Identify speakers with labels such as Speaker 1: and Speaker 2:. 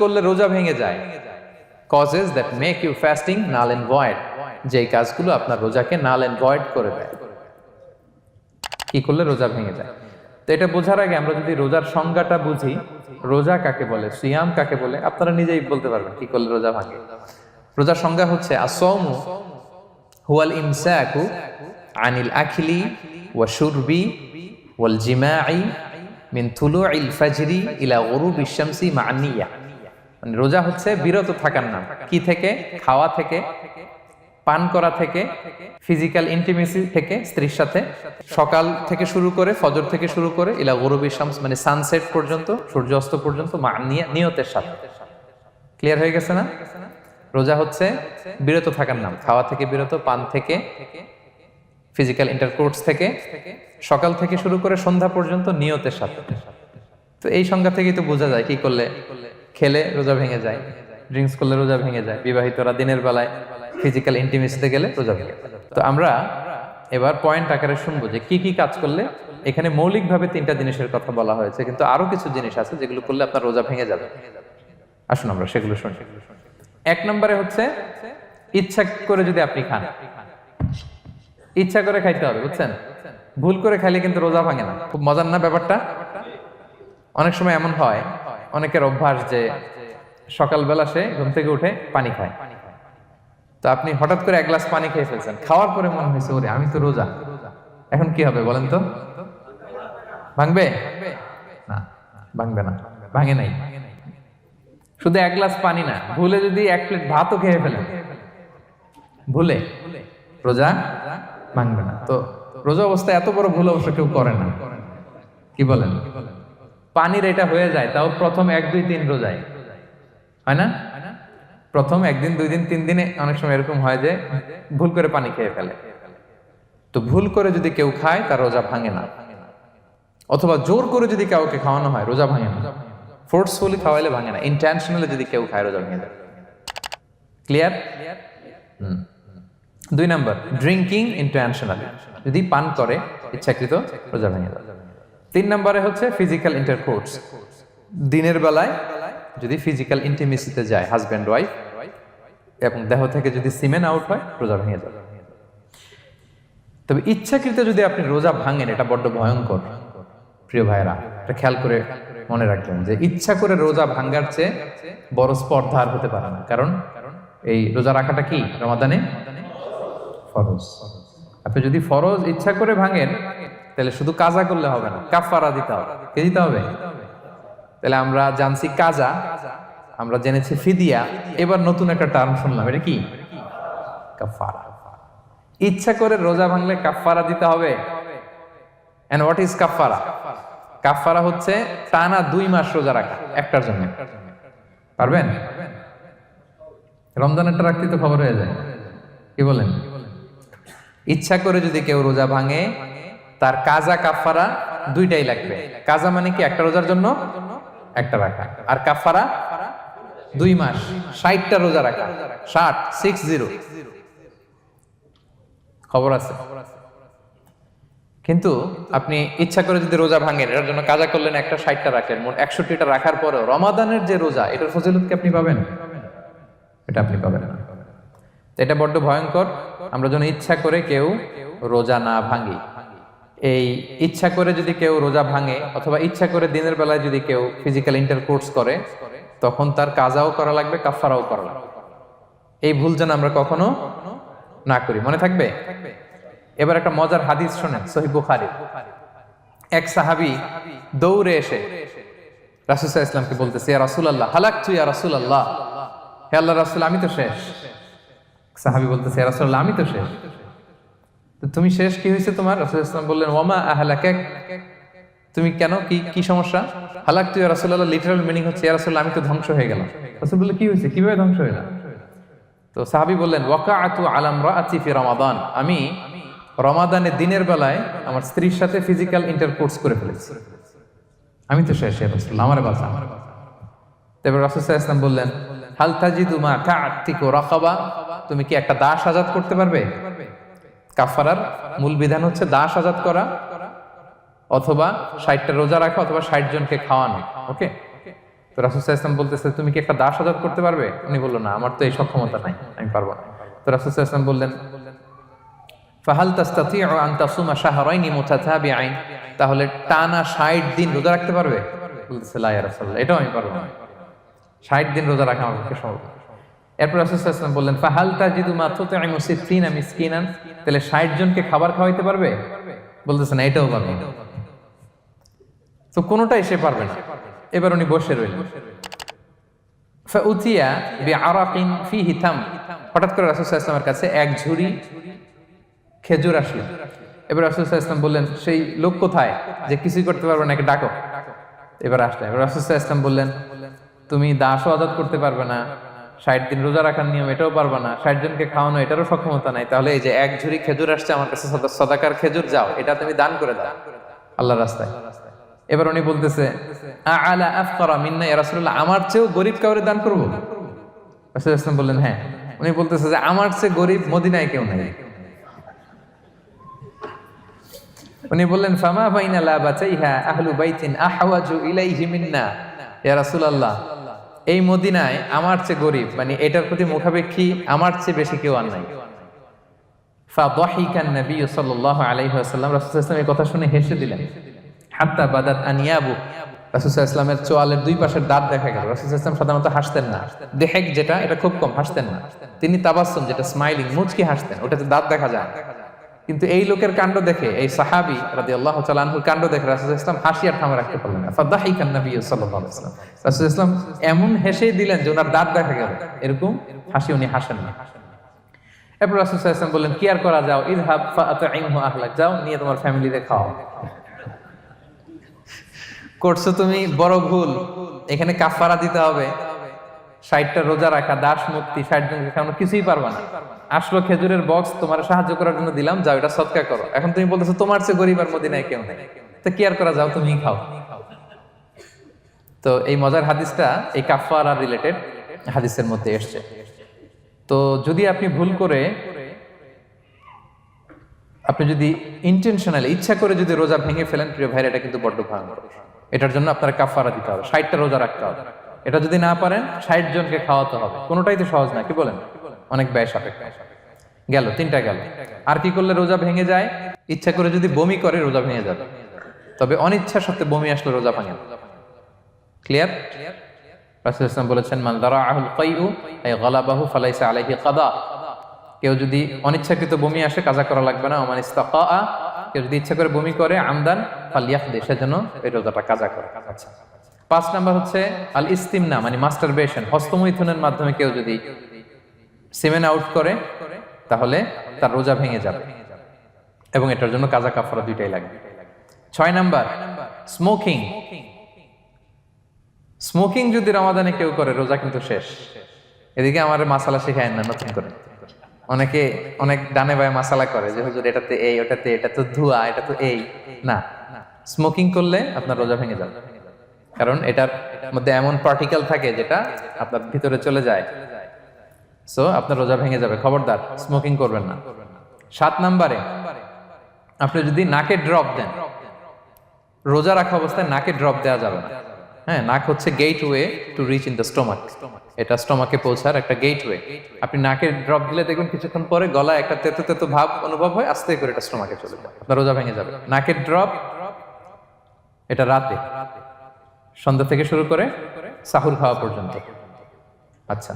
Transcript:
Speaker 1: করলে রোজা ভেঙে যায়? Causes that make you fasting null and void, যে কাজগুলো আপনার রোজাকে নাল এন্ড ভয়েড করে দেয়। কি করলে রোজা ভেঙে যায়? তো এটা বোঝার আগে আমরা যদি রোজার সংজ্ঞাটা বুঝি, রোজা কাকে বলে, সিয়াম কাকে বলে, আপনারা নিজেই বলতে পারবেন কি করলে রোজা ভাঙে। রোজার সংজ্ঞা হচ্ছে আসওমু হুয়াল ইমসাকু আনিল আখলি ওয়া শুরবি ওয়াল জিমাই মিন তুলুইল ফাজরি ইলা গুরুবিশ শামসি মা'আন নিয়া। মানে রোজা হচ্ছে বিরত থাকার নাম। কি থেকে? খাওয়া থেকে, পান করা থেকে, ফিজিক্যাল ইন্টিমেসি থেকে স্ত্রীর সাথে, সকাল থেকে শুরু করে, ফজর থেকে শুরু করে ইলা গুরুবিশ শামস মানে সানসেট পর্যন্ত, সূর্যাস্ত পর্যন্ত মা'আন নিয়া, নিয়তের সাথে। ক্লিয়ার হয়ে গেছে না? রোজা হচ্ছে বিরত থাকার নাম। খাওয়া থেকে বিরত, পান থেকে, ফিজিক্যাল ইন্টারকোর্স থেকে, সকাল থেকে শুরু করে সন্ধ্যা পর্যন্ত নিয়তের সাথে। তো এই সংজ্ঞা থেকেই তো বোঝা যায় কি করলে, খেলে রোজা ভেঙে যায়, ড্রিঙ্কস করলে রোজা ভেঙে যায়, বিবাহিতরা দিনের বেলায় ফিজিক্যাল ইন্টিমেসিতে গেলে রোজা ভেঙে যায়। তো আমরা এবার পয়েন্ট আকারে শুনবো যে কি কি কাজ করলে। এখানে মৌলিকভাবে 3টা জিনিসের কথা বলা হয়েছে, কিন্তু আরো কিছু জিনিস আছে যেগুলো করলে আপনার রোজা ভেঙে যাবে। আসুন আমরা সেগুলো শুনি। 1 নম্বরে হচ্ছে ইচ্ছা করে যদি আপনি খান, ইচ্ছা করে খাইতে হবে, বুঝছেন? ভুল করে খাইলে কিন্তু রোজা ভাঙে না। খুব মজার না ব্যাপারটা? অনেক সময় এমন হয়, অনেকের অভ্যাস যে সকালবেলা সে ঘুম থেকে উঠে পানি খায়। তো আপনি হঠাৎ করে 1 গ্লাস পানি খেয়ে ফেলছেন, খাওয়ার পরে মনে হয়েছে ওরে আমি তো রোজা, এখন কি হবে বলেন তো? ভাঙবে না? ভাঙবে না, ভাঙে নাই। শুধু 1 গ্লাস পানি না, ভুলে যদি 1 প্লেট ভাতও খেয়ে ফেলেন, ভুলে, রোজা ভাঙবে না। তো রোজা অবস্থায় এত বড় ভুল অবশ্য কেউ করে না, কি বলেন? পানির এটা হয়ে যায়, তাও প্রথম 1, 2, 3 রোজায় হয় না? প্রথম 1 দিন, 2 দিন, 3 দিনে অনেক সময় এরকম হয় যে ভুল করে পানি খেয়ে ফেলে। তো ভুল করে যদি কেউ খায় তার রোজা ভাঙে না। অথবা জোর করে যদি কাউকে খাওয়ানো হয় রোজা ভাঙে না। ফোর্সফুলি খাওয়াইলে ভাঙে না, ইন্টেনশনালি যদি কেউ খায় রোজা ভেঙে যায়। ক্লিয়ার? 2 নাম্বার, ড্রিঙ্কিং ইন্টেনশনালি, যদি পান করে ইচ্ছাকৃত, রোজা ভেঙে যায়। 3 নম্বরে হচ্ছে ফিজিক্যাল ইন্টারকোর্স, দিনের বেলায় যদি ফিজিক্যাল ইন্টিমেসিতে যায় হাজব্যান্ড ওয়াইফ, এবং দেহ থেকে যদি সিমেন আউট হয় রোজা ভেঙে যায়। তবে ইচ্ছাকৃত যদি আপনি রোজা ভাঙেন, এটা বড্ড ভয়ঙ্কর প্রিয় ভাইরা। এটা খেয়াল করে মনে রাখবেন যে ইচ্ছা করে রোজা ভাঙার চেয়ে বড় স্পর্ধা আর হতে পারে না। কারণ এই রোজা রাখাটা কি রমাদানে ফরজ। আপনি যদি ফরজ ইচ্ছা করে ভাঙেন তাহলে শুধু কাজা করলে হবে না, কাফারা দিতে হবে। কে দিতে হবে? তাহলে আমরা জানছি কাজা, আমরা জেনেছি ফিদিয়া, এবার নতুন একটা টার্ম শুনলাম, এটা কি? কাফারা। ইচ্ছা করে রোজা ভাঙলে কাফারা দিতে হবে। এন্ড হোয়াট ইজ কাফারা? কাফারা হচ্ছে টানা 2 মাস রোজা রাখা একটার জন্য। পারবেন? রমজানেরটা রাখতে তো খবর হয়ে যায়, কি বলেন? ইচ্ছা করে যদি কেউ রোজা ভাঙে তার কাজা কাফারা 2টাই লাগবে। কাজা মানে কি? একটা রোজার জন্য একটা রাখা, আর কাফারা 2 মাস 60টা রোজা রাখা। 60 খবর আছে। কিন্তু আপনি ইচ্ছা করে যদি রোজা ভাঙেন, এটার জন্য কাজা করলেন, একটা 60টা রাখলেন, মোট 61টা রাখার পরেও রমাদানের যে রোজা, এটার ফজিলত কি আপনি পাবেন? এটা আপনি পাবেন না। এটা বড্ড ভয়ঙ্কর। আমরা যেন ইচ্ছা করে কেউ রোজা না ভাঙি। এই ইচ্ছা করে যদি কেউ রোজা ভাঙে, অথবা ইচ্ছা করে দিনের বেলায় যদি কেউ ফিজিক্যাল ইন্টারকোর্স করে, তখন তার কাজাও করা লাগবে, কাফারাও করা লাগবে। এই ভুল যেন আমরা কখনো না করি, মনে থাকবে। এবার একটা মজার হাদিস শোনেন, সহিহ বুখারী। এক সাহাবী দৌড়ে এসে রাসূল সাল্লাল্লাহু আলাইহি ওয়াসাল্লামকে বলতেছে, ইয়া রাসূলুল্লাহ হালাকতু ইয়া রাসূলুল্লাহ, হে আল্লাহর রাসূল আমি তো শেষ। সাহাবী বলতেছে, ইয়া রাসূলুল্লাহ আমি তো শেষ। তো তুমি শেষ, কি হয়েছে তোমার? রাসূল সাল্লাল্লাহু আলাইহি ওয়াসাল্লাম বললেন, ওয়ামা আহলাকাক, তুমি কেন, কি সমস্যা? হালাকতু ইয়া রাসূলুল্লাহ লিটারাল মিনিং হচ্ছে, ইয়া রাসূলুল্লাহ আমি তো ধ্বংস হয়ে গেলাম। রাসূল বললেন, কি হয়েছে, কিভাবে ধ্বংস হইলা? তো সাহাবী বললেন, ওয়াকাআতু আলা ইমরাআতি ফি রমাদান, আমি রমাদানের দিনের বেলায় আমার স্ত্রীর সাথে ফিজিক্যাল ইন্টারকোর্স করে ফেলেছি, আমি তো শেষ, ইয়া রাসূলুল্লাহ আমার বাঁচান। তারপর রাসূল সাল্লাল্লাহু আলাইহি ওয়াসাল্লাম বললেন, হাল তাজিদু মা কা'তিকু রাকাবা, তুমি কি একটা দাস আজাদ করতে পারবে? কাফারার মূল বিধান হচ্ছে দাস আজাদ করা, অথবা 60টা রোজা রাখা, অথবা 60 জনকে খাওয়ানো। ওকে, তো রাসূল সাল্লাল্লাহু আলাইহি ওয়াসাল্লাম বলতেছে, তুমি কি একটা দাস আজাদ করতে পারবে? উনি বলল, না, আমার তো এই সক্ষমতা নাই, আমি পারবো না। তো রাসূল সাল্লাল্লাহু আলাইহি ওয়াসাল্লাম বললেন, ফাহাল তাস্তাতিউ আন তাসুমা শাহরাইনি মুতাতাবিআইন, তাহলে টানা 60 দিন রোজা রাখতে পারবে? বলতেছে, লা ইয়া রাসূলুল্লাহ, এটাও আমি পারবো না, 60 দিন রোজা রাখা আমার পক্ষে সম্ভব না। এরপর রাসূল সাল্লাল্লাহু আলাইহি ওয়াসাল্লাম বললেন, ফাহাল তাজিদু মা তুতঈমু 60 মিসকিনান, তাহলে 60 জনকে খাবার খাওয়াইতে পারবে? বলতেছে, না, এটাও পারবে না। তো কোনোটাই সে পারবে না। এবার উনি বসে রইলেন। ফাউতিয়া বিআরাকিন ফিহি তাম, হঠাৎ করে রাসূল সাল্লাল্লাহু আলাইহি ওয়াসাল্লামের কাছে এক ঝুড়ি খেজুর আসলো। এবার রাসূল সাল্লাল্লাহু আলাইহি ওয়াসাল্লাম বললেন, সেই লোক কোথায় যে কিছুই করতে পারবে না, একে ডাকো। এবার আসলে এবার রাসূল সাল্লাল্লাহু আলাইহি ওয়াসাল্লাম বললেন, তুমি দাসও আজাদ করতে পারবে না, 60 দিন রোজা রাখার নিয়ম এটাও পারবে না, 60 জনকে খাওয়ানো এটারও সক্ষমতা নাই, তাহলে এই যে এক ঝুড়ি খেজুর আসছে আমার কাছে, সাদাকার খেজুর, যাও এটা তুমি দান করে দাও আল্লাহর রাস্তায়। এবার উনি বলতেছে, আলা আফকারা মিন্না ইয়া রাসূলুল্লাহ, আমার চেয়েও গরীব কাউরে দান করব? রাসূল সাল্লাল্লাহু আলাইহি ওয়াসাল্লাম বললেন, হ্যাঁ। উনি বলতেছে যে আমার চেয়ে গরীব মদিনায় কেউ নাই। উনি বললেন, ফামা বাইনা লাবাতাইহা আহলু বাইতিন আহওয়াজু ইলাইহি মিন্না ইয়া রাসূলুল্লাহ, এই মদিনায় আমার চেয়ে গরীব, মানে এটার প্রতি মুখাপেক্ষী আমার চেয়ে বেশি কেউ আর নাই। ফাদাহিকান নবী সাল্লাল্লাহু আলাইহি ওয়াসাল্লাম, রাসূল সাল্লাল্লাহু আলাইহি ওয়াসাল্লাম এই কথা শুনে হেসে দিলেন। হাত্তা বাদাত আনিয়াবু, রাসূল সাল্লাল্লাহু আলাইহি ওয়াসাল্লামের চোয়ালের দুই পাশের দাঁত দেখা গেল। রাসূল সাল্লাল্লাহু আলাইহি ওয়াসাল্লাম সাধারণত হাসতেন না, দেহেক যেটা এটা খুব কম হাসতেন না, তিনি তাবাসসুম যেটা স্মাইলিং মুচকি হাসতেন, ওটাতে দাঁত দেখা যায়। কিন্তু এই লোকের কাণ্ড দেখে, এই সাহাবী রাদিয়াল্লাহু তাআলা আনহুর কাণ্ড দেখে রাসূল সাল্লাল্লাহু আলাইহি ওয়াসাল্লাম হাসি আর থামা রাখতে পারলেন না। ফাদাহিকান নবী সাল্লাল্লাহু আলাইহি ওয়াসাল্লাম, রাসূল সাল্লাল্লাহু আলাইহি ওয়াসাল্লাম এমন হেসেই দিলেন যে ওনার দাঁত দেখা গেল, এরকম হাসি উনি হাসেন না। এরপর রাসূল সাল্লাল্লাহু আলাইহি ওয়াসাল্লাম বললেন, কি আর করা, যাও, ইযহাব ফাআতঈমহু আহলাক, যাও নিয়ে তোমার ফ্যামিলিতে খাও। করছো তুমি বড় ভুল, এখানে কাফারা দিতে হবে, 60টা রোজা রাখা, দাস মুক্তি, 60 জনকে খাওয়ানো, কিছুই পারবা না। আসলো খেজুরের বক্স, তোমার সাহায্য করার জন্য দিলাম, যাও এটা সদকা করো। এখন তুমি বলতেছো তোমার চেয়ে গরীব আর মদিনায় কেউ নেই, তো কি আর করা, যাও তুমি খাও। তো এই মজার হাদিসটা এই কাফারা রিলেটেড হাদিসের মধ্যে এসছে। তো যদি আপনি ভুল করে, আপনি যদি ইন্টেনশনালি ইচ্ছা করে যদি রোজা ভেঙে ফেলেন, প্রিয় ভাইরা, এটা কিন্তু বড্ড ভয়ঙ্কর। এটার জন্য আপনার কাফারা দিতে হবে, 60টা রোজা রাখতে হবে। এটা যদি না পারেন 60 জনকে খাওয়াতে হবে। কোনোটাই তো সহজ না, কি বলেন? অনেক ব্যয় সাপেক্ষ। গেল 3টা গেল। আর কি করলে রোজা ভেঙে যায়? ইচ্ছা করে যদি বমি করে রোজা ভেঙে যাবে, তবে অনিচ্ছা সত্ত্বে বমি আসলে রোজা ভাঙে। ক্লিয়ার? রাসূল সাল্লাল্লাহু আলাইহি ওয়াসাল্লাম বলেছেন, মান দারাআহুল কাইউ আই গালাবাহু ফালাইসা আলাইহি কাদা, কেউ যদি অনিচ্ছাকৃত বমি আসে কাজা করা লাগবে না। ওমান ইস্তাকা, কেউ যদি ইচ্ছা করে বমি করে আমদান ফালিয়াখদি, সেজন্য এই রোজাটা কাজা করে। আচ্ছা, 5 নাম্বার হচ্ছে আল ইস্তিমনা, মানে মাস্টারবেশন, হস্তমৈথুনের মাধ্যমে কেউ যদি সেমেন আউট করে তাহলে তার রোজা ভেঙে যাবে, এবং এটার জন্য কাজা কাফারা দুইটাই লাগবে। 6 নাম্বার স্মোকিং। স্মোকিং যদি রমাদানে কেউ করে, রোজা কিন্তু শেষ। এদিকে আমার মাসালা শেখায় না নতুন করে, অনেকে অনেক ডানে বায়ে মাসালা করে যে হুজুর এটাতে এই, ওটাতে, এটা তো ধোঁয়া, এটা তো এই না। স্মোকিং করলে আপনার রোজা ভেঙে যাবে, কারণ এটার মধ্যে এমন পার্টিকেল থাকে যেটা আপনার ভিতরে চলে যায়, সো আপনার রোজা ভেঙে যাবে। খবরদার স্মোকিং করবেন না। 7 নাম্বারে আপনি যদি নাকে ড্রপ দেন, রোজা রাখা অবস্থায় নাকে ড্রপ দেওয়া যাবে না। হ্যাঁ, নাক হচ্ছে gateway to reach in the stomach, এটা স্টোমাকে পৌঁছার একটা গেটওয়ে। আপনি নাকে ড্রপ দিলে দেখবেন কিছুক্ষণ পরে গলায় একটা তেতো তেতো ভাব অনুভব হয়, আস্তে করে এটা স্টোমাকে চলে যায়, আপনার রোজা ভেঙে যাবে। নাকের ড্রপ এটা রাতে, সন্ধ্যা থেকে শুরু করে সাহুর খাওয়া পর্যন্ত। আচ্ছা,